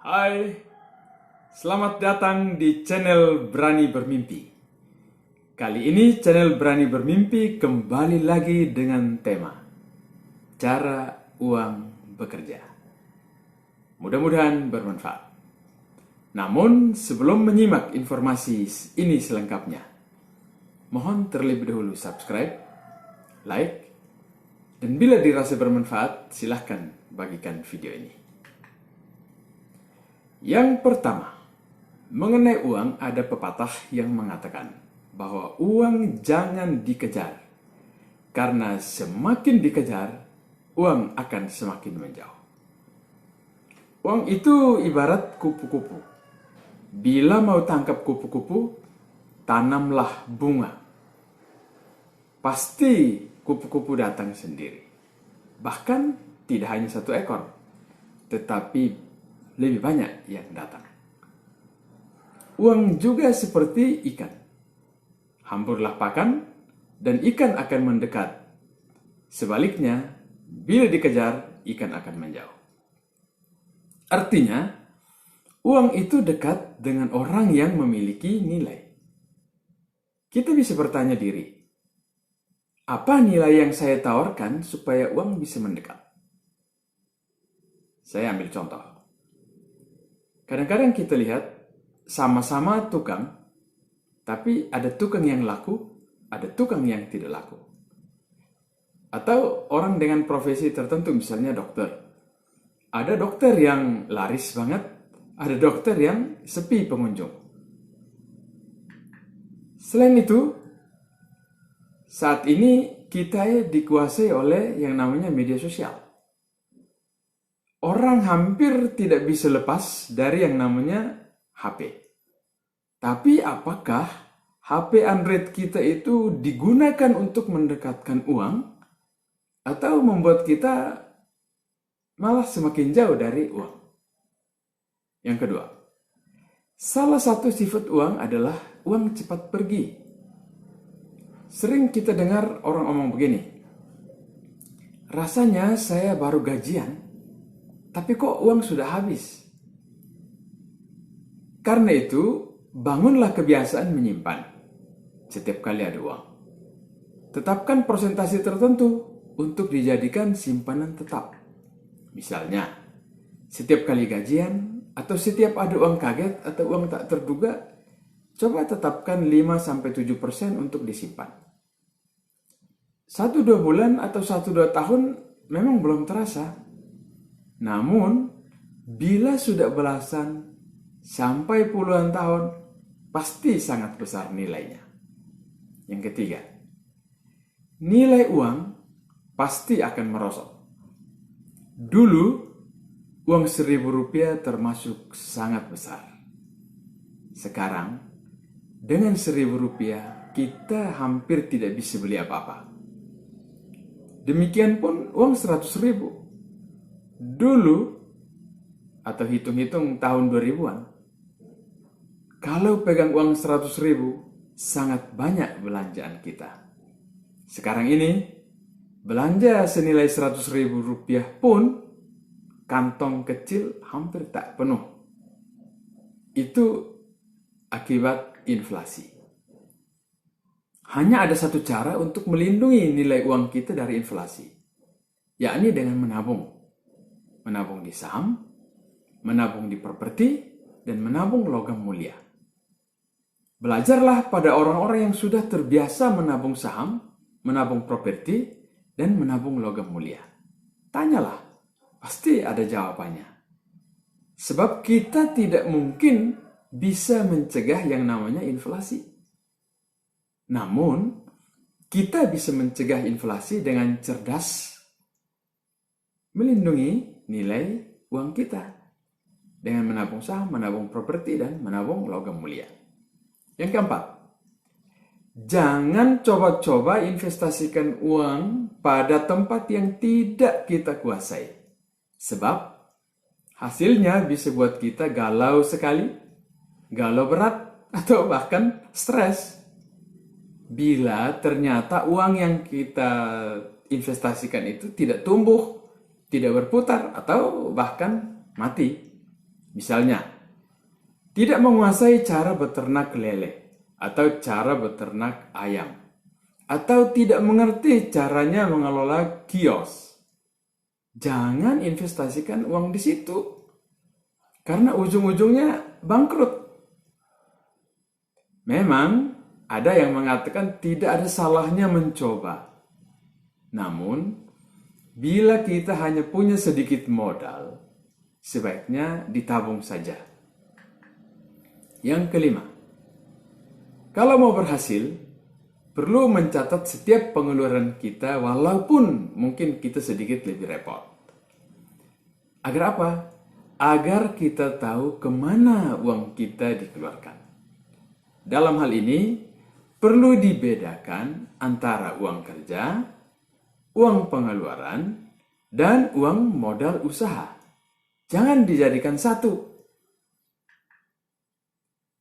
Hai, selamat datang di channel Berani Bermimpi. Kali ini channel Berani Bermimpi kembali lagi dengan tema Cara Uang Bekerja. Mudah-mudahan bermanfaat. Namun sebelum menyimak informasi ini selengkapnya, mohon terlebih dahulu subscribe, like, dan bila dirasa bermanfaat, silahkan bagikan video ini. Yang pertama, mengenai uang ada pepatah yang mengatakan bahwa uang jangan dikejar, karena semakin dikejar, uang akan semakin menjauh. Uang itu ibarat kupu-kupu. Bila mau tangkap kupu-kupu, tanamlah bunga. Pasti kupu-kupu datang sendiri. Bahkan tidak hanya satu ekor, tetapi lebih banyak yang datang. Uang juga seperti ikan. Hamburlah pakan dan ikan akan mendekat. Sebaliknya, bila dikejar, ikan akan menjauh. Artinya, uang itu dekat dengan orang yang memiliki nilai. Kita bisa bertanya diri, apa nilai yang saya tawarkan supaya uang bisa mendekat? Saya ambil contoh. Kadang-kadang kita lihat sama-sama tukang, tapi ada tukang yang laku, ada tukang yang tidak laku. Atau orang dengan profesi tertentu, misalnya dokter. Ada dokter yang laris banget, ada dokter yang sepi pengunjung. Selain itu, saat ini kita dikuasai oleh yang namanya media sosial. Orang hampir tidak bisa lepas dari yang namanya HP. Tapi apakah HP Android kita itu digunakan untuk mendekatkan uang atau membuat kita malah semakin jauh dari uang? Yang kedua, salah satu sifat uang adalah uang cepat pergi. Sering kita dengar orang ngomong begini, rasanya saya baru gajian, tapi kok uang sudah habis? Karena itu, bangunlah kebiasaan menyimpan setiap kali ada uang. Tetapkan persentase tertentu untuk dijadikan simpanan tetap. Misalnya, setiap kali gajian atau setiap ada uang kaget atau uang tak terduga, coba tetapkan 5-7% untuk disimpan. 1-2 bulan atau 1-2 tahun memang belum terasa. Namun, bila sudah belasan sampai puluhan tahun, pasti sangat besar nilainya. Yang ketiga, nilai uang pasti akan merosot. Dulu, uang Rp1.000 termasuk sangat besar. Sekarang, dengan Rp1.000 kita hampir tidak bisa beli apa-apa. Demikian pun uang 100.000. Dulu, atau hitung-hitung tahun 2000-an, kalau pegang uang 100.000, sangat banyak belanjaan kita. Sekarang ini, belanja senilai Rp100.000 pun, kantong kecil hampir tak penuh. Itu akibat inflasi. Hanya ada satu cara untuk melindungi nilai uang kita dari inflasi, yakni dengan menabung. Menabung di saham, menabung di properti, dan menabung logam mulia. Belajarlah pada orang-orang yang sudah terbiasa menabung saham, menabung properti, dan menabung logam mulia. Tanyalah, pasti ada jawabannya. Sebab kita tidak mungkin bisa mencegah yang namanya inflasi. Namun, kita bisa mencegah inflasi dengan cerdas melindungi nilai uang kita dengan menabung saham, menabung properti, dan menabung logam mulia. Yang keempat, jangan coba-coba investasikan uang pada tempat yang tidak kita kuasai. Sebab hasilnya bisa buat kita galau sekali, galau berat, atau bahkan stres. Bila ternyata uang yang kita investasikan itu tidak tumbuh, tidak berputar, atau bahkan mati. Misalnya, tidak menguasai cara beternak lele atau cara beternak ayam, atau tidak mengerti caranya mengelola kios. Jangan investasikan uang di situ, karena ujung-ujungnya bangkrut. Memang ada yang mengatakan tidak ada salahnya mencoba. Namun, bila kita hanya punya sedikit modal, sebaiknya ditabung saja. Yang kelima, kalau mau berhasil, perlu mencatat setiap pengeluaran kita walaupun mungkin kita sedikit lebih repot. Agar apa? Agar kita tahu kemana uang kita dikeluarkan. Dalam hal ini, perlu dibedakan antara uang kerja, uang pengeluaran, dan uang modal usaha. Jangan dijadikan satu.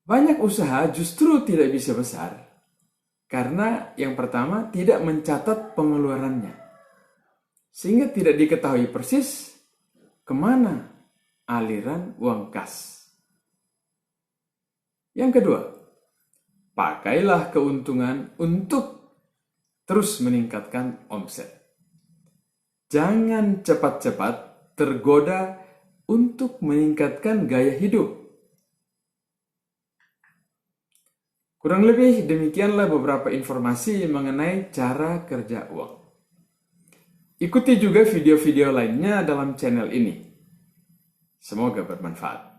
Banyak usaha justru tidak bisa besar karena yang pertama tidak mencatat pengeluarannya, sehingga tidak diketahui persis kemana aliran uang kas. Yang kedua, pakailah keuntungan untuk terus meningkatkan omset. Jangan cepat-cepat tergoda untuk meningkatkan gaya hidup. Kurang lebih demikianlah beberapa informasi mengenai cara kerja uang. Ikuti juga video-video lainnya dalam channel ini. Semoga bermanfaat.